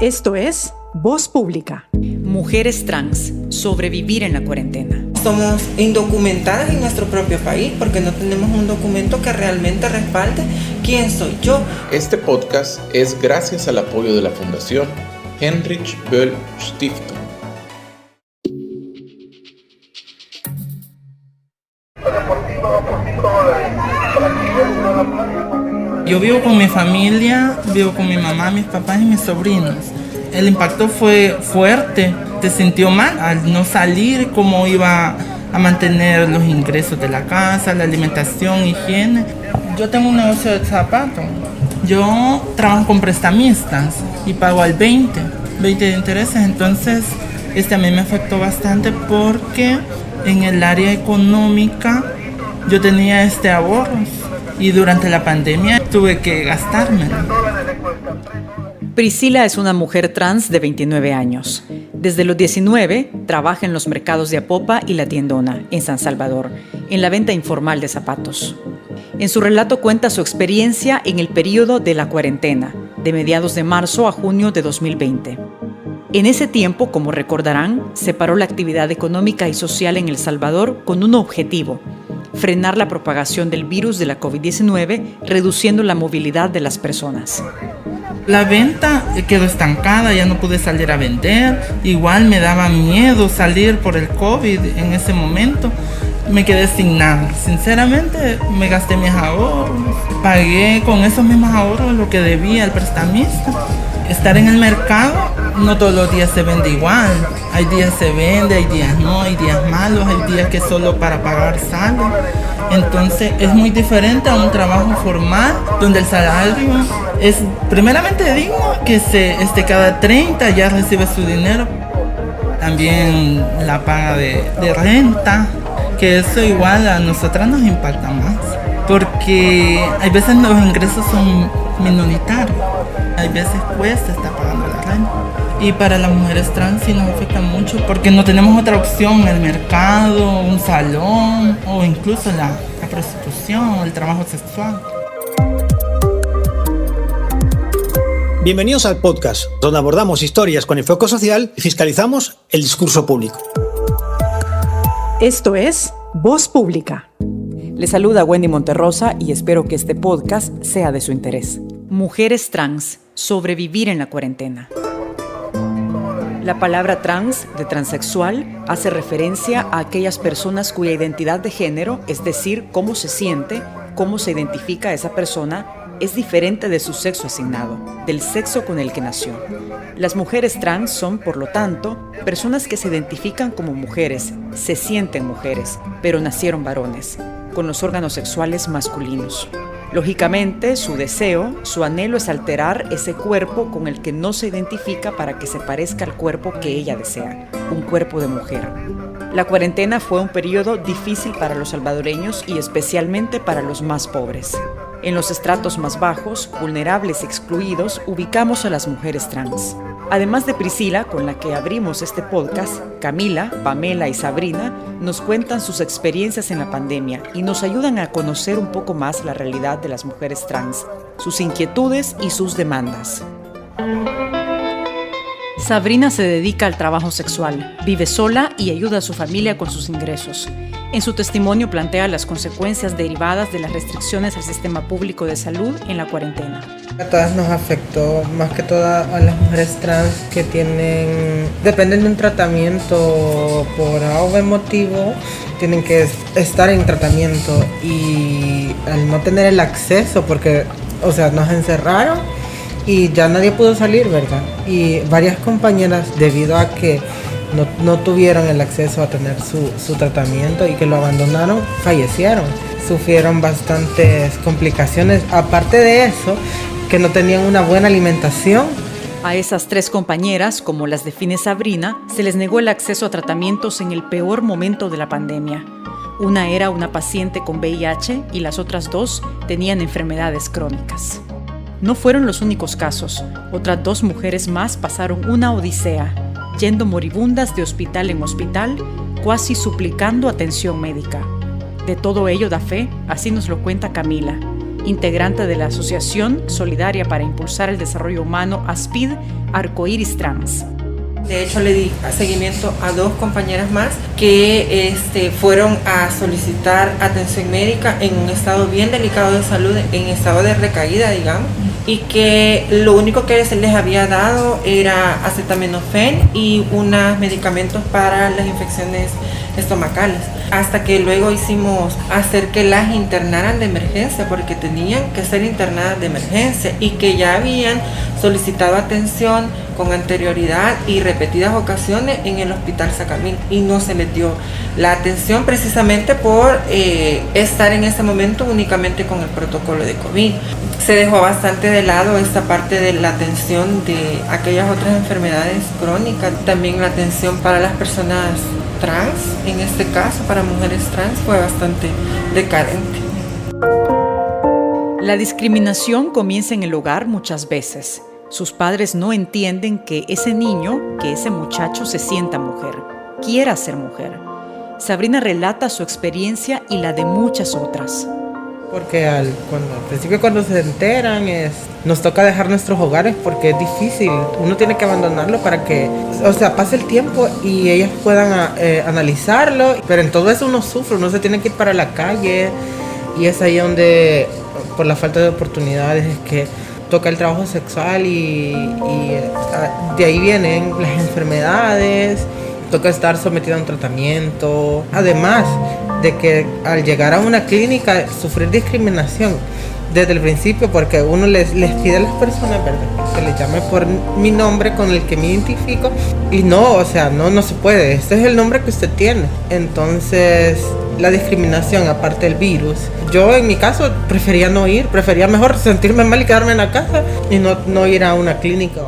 Esto es Voz Pública. Mujeres trans, sobrevivir en la cuarentena. Somos indocumentadas en nuestro propio país porque no tenemos un documento que realmente respalde quién soy yo. Este podcast es gracias al apoyo de la Fundación Heinrich Böll Stiftung. Yo vivo con mi familia, vivo con mi mamá, mis papás y mis sobrinos. El impacto fue fuerte, se sintió mal al no salir, cómo iba a mantener los ingresos de la casa, la alimentación, higiene. Yo tengo un negocio de zapatos. Yo trabajo con prestamistas y pago al 20 de intereses, entonces a mí me afectó bastante porque en el área económica yo tenía ahorros y durante la pandemia tuve que gastármelo. Priscila es una mujer trans de 29 años. Desde los 19 trabaja en los mercados de Apopa y La Tiendona, en San Salvador, en la venta informal de zapatos. En su relato cuenta su experiencia en el periodo de la cuarentena, de mediados de marzo a junio de 2020. En ese tiempo, como recordarán, se paró la actividad económica y social en El Salvador con un objetivo: frenar la propagación del virus de la COVID-19, reduciendo la movilidad de las personas. La venta quedó estancada, ya no pude salir a vender. Igual me daba miedo salir por el COVID en ese momento. Me quedé sin nada. Sinceramente, me gasté mis ahorros. Pagué con esos mismos ahorros lo que debía al prestamista. Estar en el mercado, no todos los días se vende igual. Hay días se vende, hay días no, hay días malos, hay días que solo para pagar sale. Entonces es muy diferente a un trabajo formal donde el salario es primeramente digno, que cada 30 ya recibe su dinero. También la paga de renta, que eso igual a nosotras nos impacta más, porque hay veces los ingresos son minoritarios, hay veces cuesta estar pagando la renta. Y para las mujeres trans sí nos afecta mucho porque no tenemos otra opción en el mercado, un salón o incluso la prostitución o el trabajo sexual. Bienvenidos al podcast, donde abordamos historias con enfoque social y fiscalizamos el discurso público. Esto es Voz Pública. Les saluda Wendy Monterrosa y espero que este podcast sea de su interés. Mujeres trans, sobrevivir en la cuarentena. La palabra trans, de transexual, hace referencia a aquellas personas cuya identidad de género, es decir, cómo se siente, cómo se identifica a esa persona, es diferente de su sexo asignado, del sexo con el que nació. Las mujeres trans son, por lo tanto, personas que se identifican como mujeres, se sienten mujeres, pero nacieron varones, con los órganos sexuales masculinos. Lógicamente, su deseo, su anhelo es alterar ese cuerpo con el que no se identifica para que se parezca al cuerpo que ella desea, un cuerpo de mujer. La cuarentena fue un periodo difícil para los salvadoreños y especialmente para los más pobres. En los estratos más bajos, vulnerables y excluidos, ubicamos a las mujeres trans. Además de Priscila, con la que abrimos este podcast, Camila, Pamela y Sabrina nos cuentan sus experiencias en la pandemia y nos ayudan a conocer un poco más la realidad de las mujeres trans, sus inquietudes y sus demandas. Sabrina se dedica al trabajo sexual, vive sola y ayuda a su familia con sus ingresos. En su testimonio plantea las consecuencias derivadas de las restricciones al sistema público de salud en la cuarentena. A todas nos afectó, más que todo a las mujeres trans que dependen de un tratamiento por algún motivo, tienen que estar en tratamiento y al no tener el acceso, porque, nos encerraron y ya nadie pudo salir, ¿verdad? Y varias compañeras, debido a que no tuvieron el acceso a tener su tratamiento y que lo abandonaron, fallecieron. Sufrieron bastantes complicaciones. Aparte de eso, que no tenían una buena alimentación. A esas 3 compañeras, como las define Sabrina, se les negó el acceso a tratamientos en el peor momento de la pandemia. Una era una paciente con VIH y las otras 2 tenían enfermedades crónicas. No fueron los únicos casos. Otras 2 mujeres más pasaron una odisea, yendo moribundas de hospital en hospital, cuasi suplicando atención médica. De todo ello da fe, así nos lo cuenta Camila. integrante de la Asociación Solidaria para Impulsar el Desarrollo Humano, ASPID, Arcoíris Trans. De hecho, le di seguimiento a 2 compañeras más que fueron a solicitar atención médica en un estado bien delicado de salud, en estado de recaída, digamos, y que lo único que se les había dado era acetaminofén y unos medicamentos para las infecciones estomacales, hasta que luego hicimos hacer que las internaran de emergencia, porque tenían que ser internadas de emergencia y que ya habían solicitado atención con anterioridad y repetidas ocasiones en el Hospital Sacamín, y no se les dio la atención precisamente por estar en ese momento únicamente con el protocolo de COVID. Se dejó bastante de lado esta parte de la atención de aquellas otras enfermedades crónicas, también la atención para las personas trans, en este caso para mujeres trans, fue bastante decadente. La discriminación comienza en el hogar muchas veces. Sus padres no entienden que ese niño, que ese muchacho se sienta mujer, quiera ser mujer. Sabrina relata su experiencia y la de muchas otras. Porque al principio cuando se enteran nos toca dejar nuestros hogares porque es difícil. Uno tiene que abandonarlo para que, pase el tiempo y ellas puedan analizarlo. Pero en todo eso uno sufre, uno se tiene que ir para la calle y es ahí donde, por la falta de oportunidades, es que toca el trabajo sexual y de ahí vienen las enfermedades, toca estar sometida a un tratamiento. Además de que al llegar a una clínica sufrir discriminación desde el principio, porque uno les pide a las personas, ¿verdad?, que les llame por mi nombre con el que me identifico, y no se puede, este es el nombre que usted tiene. Entonces la discriminación, aparte del virus, yo en mi caso prefería no ir, prefería mejor sentirme mal y quedarme en la casa y no ir a una clínica.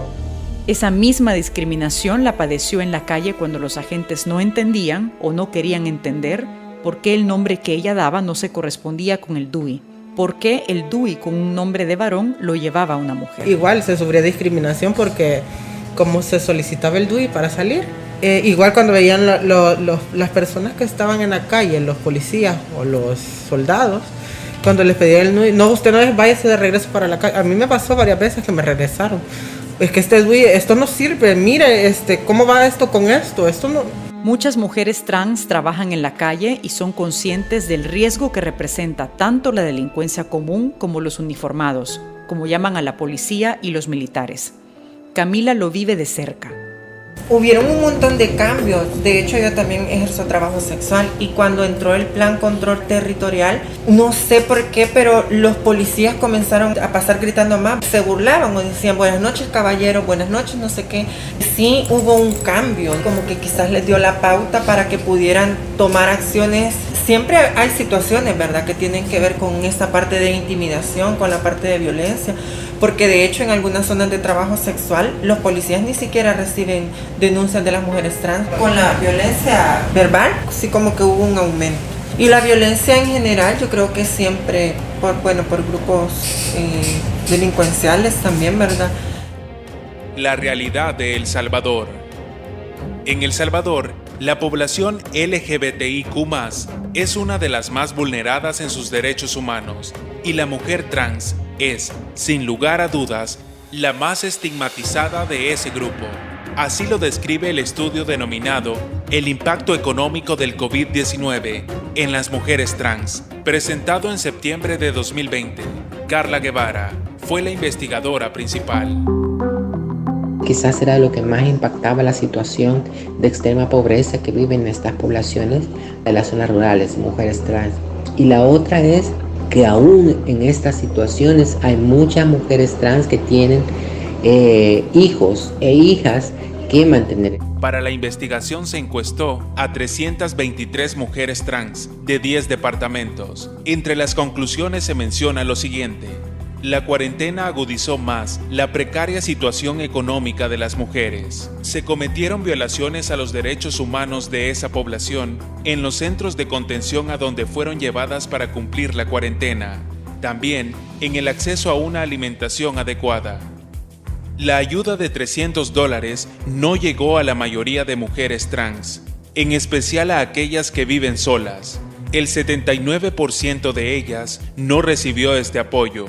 Esa misma discriminación la padeció en la calle cuando los agentes no entendían o no querían entender por qué el nombre que ella daba no se correspondía con el DUI. ¿Por qué el DUI con un nombre de varón lo llevaba a una mujer? Igual se sufría discriminación porque como se solicitaba el DUI para salir, igual cuando veían las personas que estaban en la calle, los policías o los soldados, cuando les pedían el DUI, no, usted no váyase de regreso para la calle. A mí me pasó varias veces que me regresaron. Es que este DUI, esto no sirve, mire, ¿cómo va esto con esto? Esto no... Muchas mujeres trans trabajan en la calle y son conscientes del riesgo que representa tanto la delincuencia común como los uniformados, como llaman a la policía y los militares. Camila lo vive de cerca. Hubieron un montón de cambios. De hecho, yo también ejerzo trabajo sexual y cuando entró el plan control territorial, no sé por qué, pero los policías comenzaron a pasar gritando más. Se burlaban o decían buenas noches caballero, buenas noches no sé qué. Sí hubo un cambio, como que quizás les dio la pauta para que pudieran tomar acciones. Siempre hay situaciones, ¿verdad?, que tienen que ver con esta parte de intimidación, con la parte de violencia. Porque de hecho en algunas zonas de trabajo sexual los policías ni siquiera reciben denuncias de las mujeres trans. Con la violencia verbal sí como que hubo un aumento. Y la violencia en general yo creo que siempre por grupos delincuenciales también, ¿verdad? La realidad de El Salvador. En El Salvador, la población LGBTIQ+ es una de las más vulneradas en sus derechos humanos y la mujer trans es, sin lugar a dudas, la más estigmatizada de ese grupo. Así lo describe el estudio denominado El impacto económico del COVID-19 en las mujeres trans, presentado en septiembre de 2020. Carla Guevara fue la investigadora principal. Quizás era lo que más impactaba la situación de extrema pobreza que viven estas poblaciones de las zonas rurales, mujeres trans. Y la otra es que aún en estas situaciones hay muchas mujeres trans que tienen hijos e hijas que mantener. Para la investigación se encuestó a 323 mujeres trans de 10 departamentos. Entre las conclusiones se menciona lo siguiente. La cuarentena agudizó más la precaria situación económica de las mujeres. Se cometieron violaciones a los derechos humanos de esa población en los centros de contención a donde fueron llevadas para cumplir la cuarentena. También en el acceso a una alimentación adecuada. La ayuda de $300 no llegó a la mayoría de mujeres trans, en especial a aquellas que viven solas. El 79% de ellas no recibió este apoyo.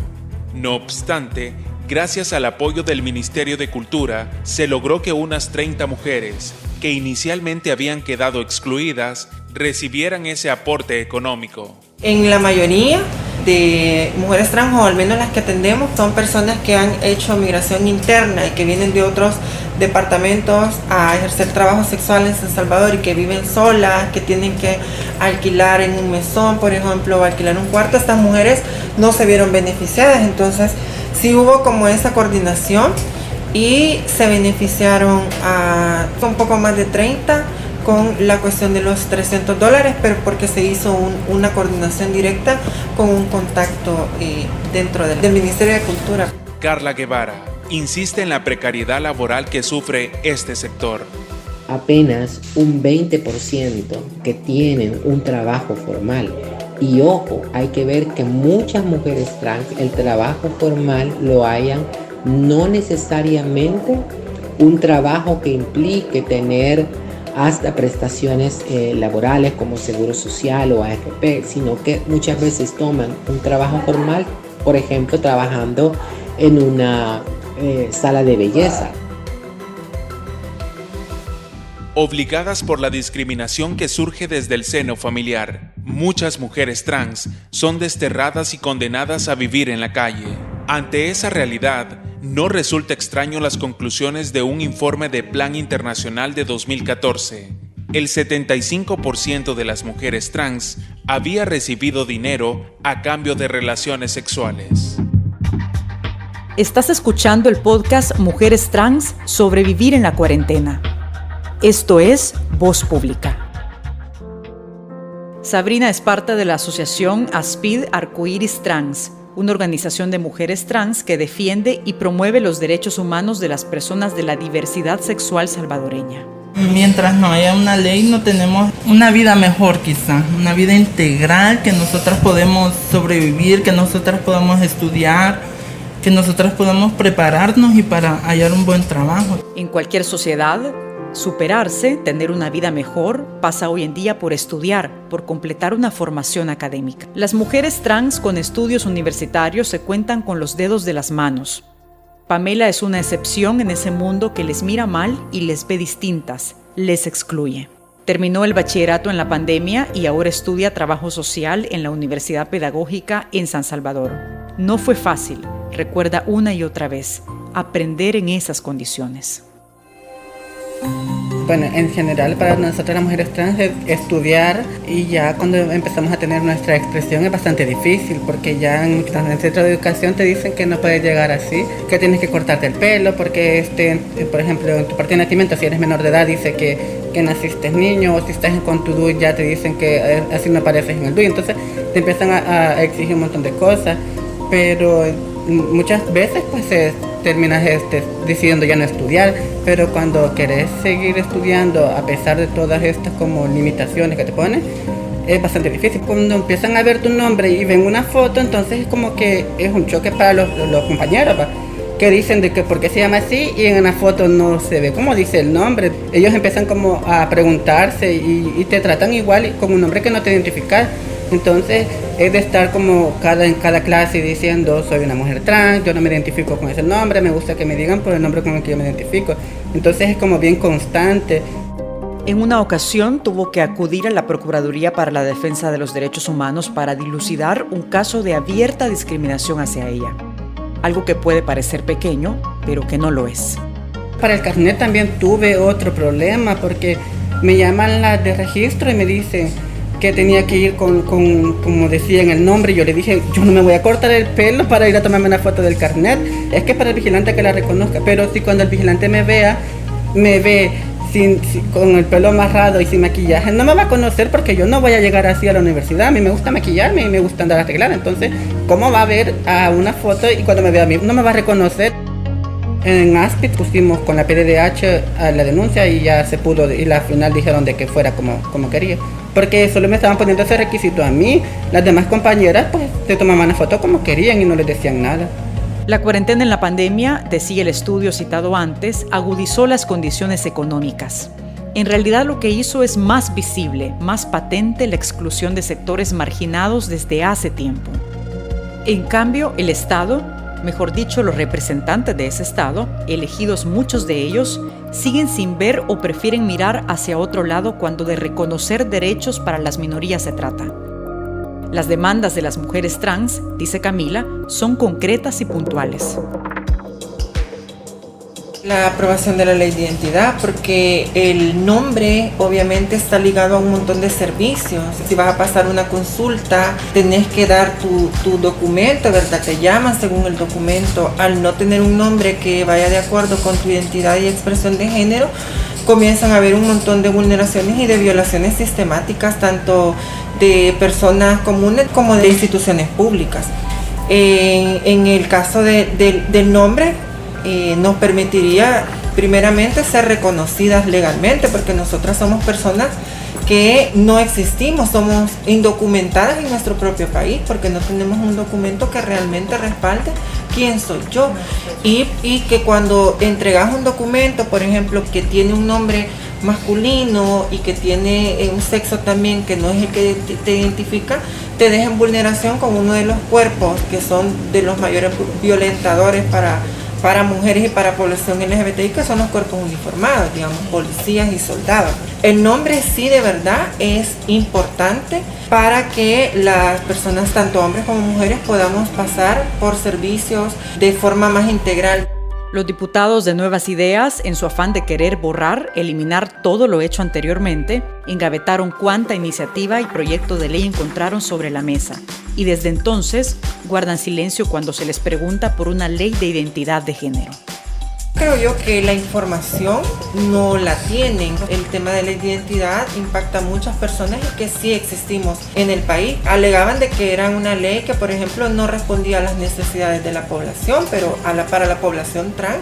No obstante, gracias al apoyo del Ministerio de Cultura, se logró que unas 30 mujeres, que inicialmente habían quedado excluidas, recibieran ese aporte económico. En la mayoría de mujeres trans, o al menos las que atendemos, son personas que han hecho migración interna y que vienen de otros departamentos a ejercer trabajo sexual en San Salvador y que viven solas, que tienen que alquilar en un mesón, por ejemplo, o alquilar un cuarto. Estas mujeres no se vieron beneficiadas, entonces sí hubo como esa coordinación y se beneficiaron a un poco más de 30 con la cuestión de los $300, pero porque se hizo una coordinación directa con un contacto dentro del Ministerio de Cultura. Carla Guevara insiste en la precariedad laboral que sufre este sector. Apenas un 20% que tienen un trabajo formal. Y ojo, hay que ver que muchas mujeres trans el trabajo formal lo hayan no necesariamente un trabajo que implique tener hasta prestaciones laborales como seguro social o AFP, sino que muchas veces toman un trabajo formal, por ejemplo, trabajando en una sala de belleza. Obligadas por la discriminación que surge desde el seno familiar, muchas mujeres trans son desterradas y condenadas a vivir en la calle. Ante esa realidad, no resulta extraño las conclusiones de un informe de Plan Internacional de 2014. El 75% de las mujeres trans había recibido dinero a cambio de relaciones sexuales. Estás escuchando el podcast Mujeres Trans, Sobrevivir en la Cuarentena. Esto es Voz Pública. Sabrina es parte de la asociación Aspid Arcoiris Trans, una organización de mujeres trans que defiende y promueve los derechos humanos de las personas de la diversidad sexual salvadoreña. Mientras no haya una ley, no tenemos una vida mejor quizá, una vida integral, que nosotras podemos sobrevivir, que nosotras podemos estudiar, que nosotras podamos prepararnos y para hallar un buen trabajo. En cualquier sociedad, superarse, tener una vida mejor, pasa hoy en día por estudiar, por completar una formación académica. Las mujeres trans con estudios universitarios se cuentan con los dedos de las manos. Pamela es una excepción en ese mundo que les mira mal y les ve distintas, les excluye. Terminó el bachillerato en la pandemia y ahora estudia trabajo social en la Universidad Pedagógica en San Salvador. No fue fácil, recuerda una y otra vez, aprender en esas condiciones. Bueno, en general para nosotros las mujeres trans estudiar, y ya cuando empezamos a tener nuestra expresión es bastante difícil, porque ya en el centro de educación te dicen que no puedes llegar así, que tienes que cortarte el pelo, porque por ejemplo en tu parte de nacimiento, si eres menor de edad, dice que naciste niño, o si estás con tu DUI ya te dicen que así no apareces en el DUI, entonces te empiezan a exigir un montón de cosas, pero muchas veces pues terminas decidiendo ya no estudiar, pero cuando querés seguir estudiando a pesar de todas estas como limitaciones que te ponen, es bastante difícil. Cuando empiezan a ver tu nombre y ven una foto, entonces es como que es un choque para los compañeros, que dicen de que por qué se llama así y en la foto no se ve como dice el nombre. Ellos empiezan como a preguntarse y te tratan igual con un nombre que no te identificas. Entonces es de estar como en cada clase diciendo soy una mujer trans, yo no me identifico con ese nombre, me gusta que me digan por el nombre con el que yo me identifico. Entonces es como bien constante. En una ocasión tuvo que acudir a la Procuraduría para la Defensa de los Derechos Humanos para dilucidar un caso de abierta discriminación hacia ella. Algo que puede parecer pequeño, pero que no lo es. Para el carnet también tuve otro problema porque me llaman las de registro y me dicen que tenía que ir como decía en el nombre. Yo le dije, yo no me voy a cortar el pelo para ir a tomarme una foto del carnet. Es que para el vigilante que la reconozca, pero si cuando el vigilante me ve con el pelo amarrado y sin maquillaje, no me va a conocer porque yo no voy a llegar así a la universidad. A mí me gusta maquillarme y me gusta andar arreglada. Entonces, ¿cómo va a ver a una foto y cuando me vea a mí no me va a reconocer? En Aspid pusimos con la PDDH a la denuncia y ya se pudo, y al final dijeron de que fuera como quería. Porque solo me estaban poniendo ese requisito a mí, las demás compañeras pues se tomaban la foto como querían y no les decían nada. La cuarentena en la pandemia, decía el estudio citado antes, agudizó las condiciones económicas. En realidad lo que hizo es más visible, más patente la exclusión de sectores marginados desde hace tiempo. En cambio, el Estado, mejor dicho, los representantes de ese Estado, elegidos muchos de ellos, siguen sin ver o prefieren mirar hacia otro lado cuando de reconocer derechos para las minorías se trata. Las demandas de las mujeres trans, dice Camila, son concretas y puntuales. La aprobación de la ley de identidad, porque el nombre obviamente está ligado a un montón de servicios. Si vas a pasar una consulta, tenés que dar tu documento, ¿verdad? Te llaman según el documento. Al no tener un nombre que vaya de acuerdo con tu identidad y expresión de género, comienzan a haber un montón de vulneraciones y de violaciones sistemáticas, tanto de personas comunes como de instituciones públicas. En el caso del nombre, nos permitiría primeramente ser reconocidas legalmente, porque nosotras somos personas que no existimos, somos indocumentadas en nuestro propio país, porque no tenemos un documento que realmente respalde quién soy yo. Y que cuando entregas un documento, por ejemplo, que tiene un nombre masculino y que tiene un sexo también que no es el que te identifica, te deja en vulneración con uno de los cuerpos que son de los mayores violentadores para mujeres y para población LGBTI, que son los cuerpos uniformados, digamos, policías y soldados. El nombre sí de verdad es importante para que las personas, tanto hombres como mujeres, podamos pasar por servicios de forma más integral. Los diputados de Nuevas Ideas, en su afán de querer borrar, eliminar todo lo hecho anteriormente, engavetaron cuanta iniciativa y proyecto de ley encontraron sobre la mesa, y desde entonces guardan silencio cuando se les pregunta por una ley de identidad de género. Creo yo que la información no la tienen. El tema de la identidad impacta a muchas personas y que sí existimos en el país. Alegaban de que era una ley que, por ejemplo, no respondía a las necesidades de la población, pero para la población trans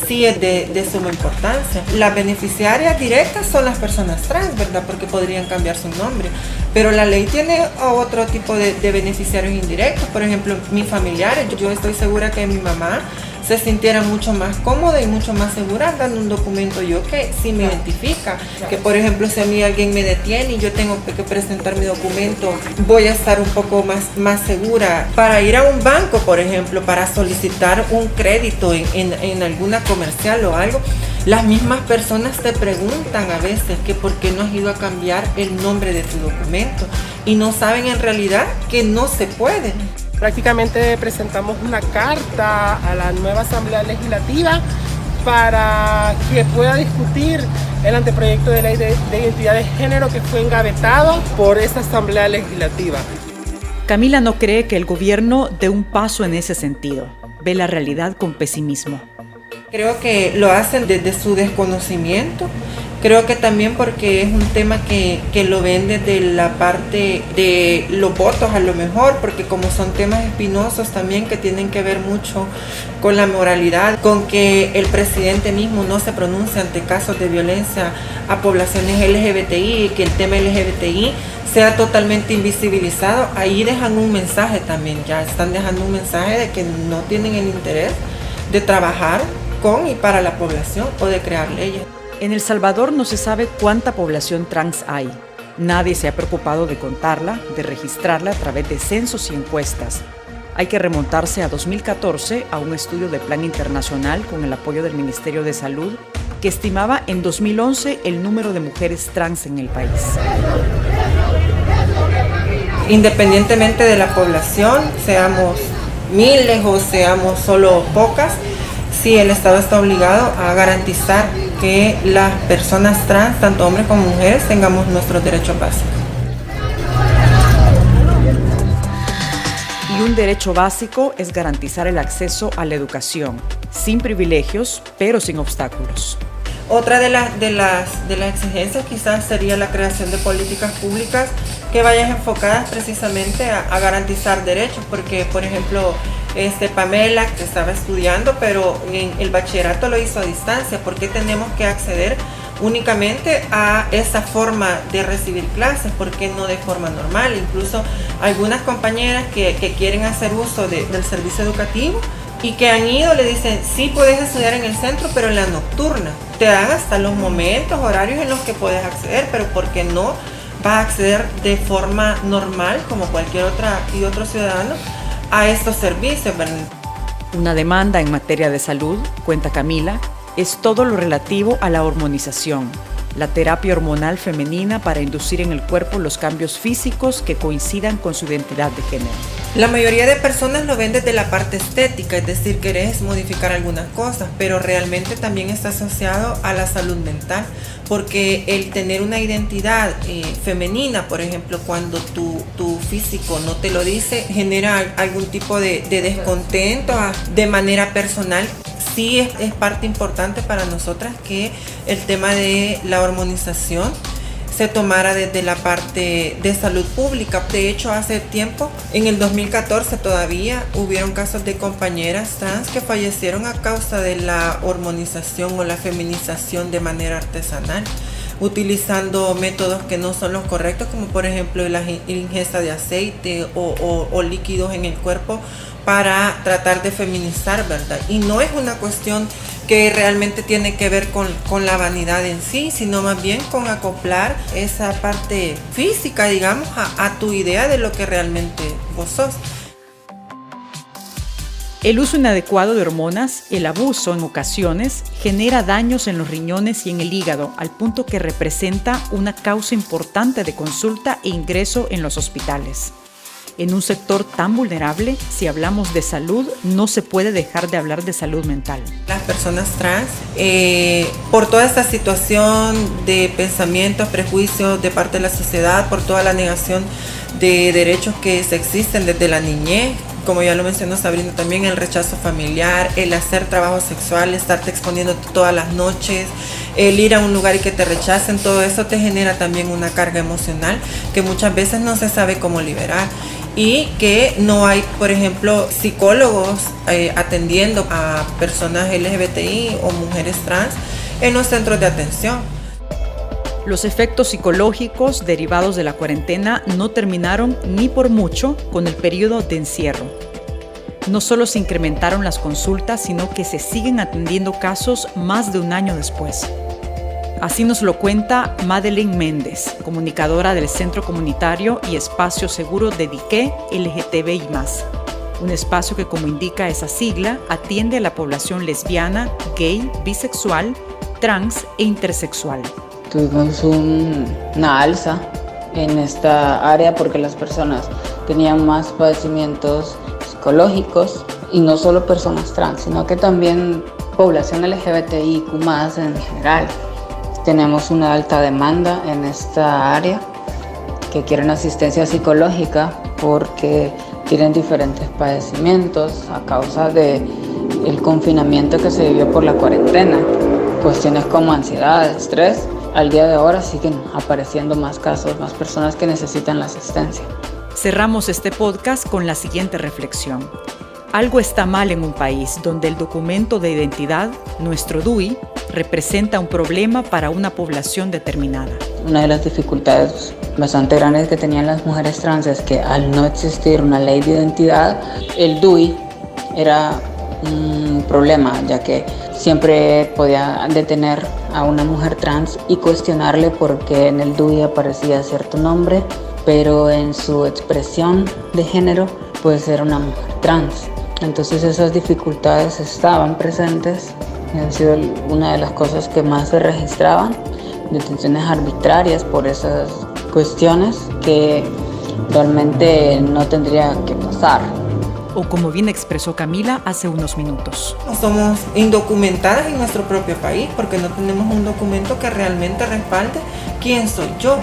sí es de suma importancia. Las beneficiarias directas son las personas trans, ¿verdad? Porque podrían cambiar su nombre. Pero la ley tiene otro tipo de beneficiarios indirectos. Por ejemplo, mis familiares. Yo estoy segura que mi mamá se sintiera mucho más cómoda y mucho más segura dando un documento yo que sí me identifica. Que por ejemplo, si a mí alguien me detiene y yo tengo que presentar mi documento, voy a estar un poco más segura. Para ir a un banco, por ejemplo, para solicitar un crédito en alguna comercial o algo, las mismas personas te preguntan a veces que por qué no has ido a cambiar el nombre de tu documento y no saben en realidad que no se puede. Prácticamente presentamos una carta a la nueva Asamblea Legislativa para que pueda discutir el anteproyecto de ley de identidad de género que fue engavetado por esa Asamblea Legislativa. Camila no cree que el gobierno dé un paso en ese sentido. Ve la realidad con pesimismo. Creo que lo hacen desde su desconocimiento. Creo que también porque es un tema que lo ven desde la parte de los votos a lo mejor, porque como son temas espinosos también que tienen que ver mucho con la moralidad, con que el presidente mismo no se pronuncia ante casos de violencia a poblaciones LGBTI y que el tema LGBTI sea totalmente invisibilizado, ahí dejan un mensaje también, ya están dejando un mensaje de que no tienen el interés de trabajar con y para la población o de crear leyes. En El Salvador no se sabe cuánta población trans hay. Nadie se ha preocupado de contarla, de registrarla a través de censos y encuestas. Hay que remontarse a 2014 a un estudio de Plan Internacional con el apoyo del Ministerio de Salud que estimaba en 2011 el número de mujeres trans en el país. Independientemente de la población, seamos miles o seamos solo pocas, sí, el Estado está obligado a garantizar que las personas trans, tanto hombres como mujeres, tengamos nuestros derechos básicos. Y un derecho básico es garantizar el acceso a la educación, sin privilegios, pero sin obstáculos. Otra de las exigencias quizás sería la creación de políticas públicas que vayan enfocadas precisamente a garantizar derechos, porque por ejemplo Pamela que estaba estudiando, pero en el bachillerato lo hizo a distancia. ¿Por qué tenemos que acceder únicamente a esa forma de recibir clases? ¿Por qué no de forma normal? Incluso algunas compañeras que quieren hacer uso del servicio educativo y que han ido, le dicen, sí puedes estudiar en el centro, pero en la nocturna. Te dan hasta los momentos, horarios en los que puedes acceder, pero porque no vas a acceder de forma normal, como cualquier otro ciudadano, a estos servicios, ¿verdad? Una demanda en materia de salud, cuenta Camila, es todo lo relativo a la hormonización, la terapia hormonal femenina para inducir en el cuerpo los cambios físicos que coincidan con su identidad de género. La mayoría de personas lo ven desde la parte estética, es decir, querés modificar algunas cosas, pero realmente también está asociado a la salud mental, porque el tener una identidad femenina, por ejemplo, cuando tu físico no te lo dice, genera algún tipo de descontento de manera personal. Sí es parte importante para nosotras que el tema de la hormonización se tomara desde la parte de salud pública. De hecho, hace tiempo, en el 2014 todavía, hubieron casos de compañeras trans que fallecieron a causa de la hormonización o la feminización de manera artesanal, utilizando métodos que no son los correctos, como por ejemplo la ingesta de aceite o líquidos en el cuerpo para tratar de feminizar, ¿verdad? Y no es una cuestión que realmente tiene que ver con la vanidad en sí, sino más bien con acoplar esa parte física, digamos, a tu idea de lo que realmente vos sos. El uso inadecuado de hormonas, el abuso en ocasiones, genera daños en los riñones y en el hígado, al punto que representa una causa importante de consulta e ingreso en los hospitales. En un sector tan vulnerable, si hablamos de salud, no se puede dejar de hablar de salud mental. Las personas trans, por toda esta situación de pensamientos, prejuicios de parte de la sociedad, por toda la negación de derechos que se existen desde la niñez, como ya lo mencionó Sabrina también, el rechazo familiar, el hacer trabajo sexual, estarte exponiendo todas las noches, el ir a un lugar y que te rechacen, todo eso te genera también una carga emocional que muchas veces no se sabe cómo liberar. Y que no hay, por ejemplo, psicólogos atendiendo a personas LGBTI o mujeres trans en los centros de atención. Los efectos psicológicos derivados de la cuarentena no terminaron ni por mucho con el periodo de encierro. No solo se incrementaron las consultas, sino que se siguen atendiendo casos más de un año después. Así nos lo cuenta Madeleine Méndez, comunicadora del Centro Comunitario y Espacio Seguro de Dique LGTBI+, un espacio que, como indica esa sigla, atiende a la población lesbiana, gay, bisexual, trans e intersexual. Tuvimos una alza en esta área porque las personas tenían más padecimientos psicológicos, y no solo personas trans, sino que también población LGBTIQ+ en general. Tenemos una alta demanda en esta área que quieren asistencia psicológica porque tienen diferentes padecimientos a causa del confinamiento que se vivió por la cuarentena. Cuestiones como ansiedad, estrés. Al día de ahora siguen apareciendo más casos, más personas que necesitan la asistencia. Cerramos este podcast con la siguiente reflexión. Algo está mal en un país donde el documento de identidad, nuestro DUI, representa un problema para una población determinada. Una de las dificultades bastante grandes que tenían las mujeres trans es que al no existir una ley de identidad, el DUI era un problema, ya que siempre podía detener a una mujer trans y cuestionarle por qué en el DUI aparecía cierto nombre, pero en su expresión de género pues era una mujer trans. Entonces esas dificultades estaban presentes y han sido una de las cosas que más se registraban, detenciones arbitrarias por esas cuestiones que realmente no tendría que pasar. O como bien expresó Camila hace unos minutos. Somos indocumentadas en nuestro propio país porque no tenemos un documento que realmente respalde quién soy yo.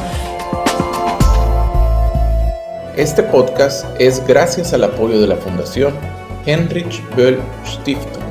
Este podcast es gracias al apoyo de la Fundación Heinrich Böll Stiftung.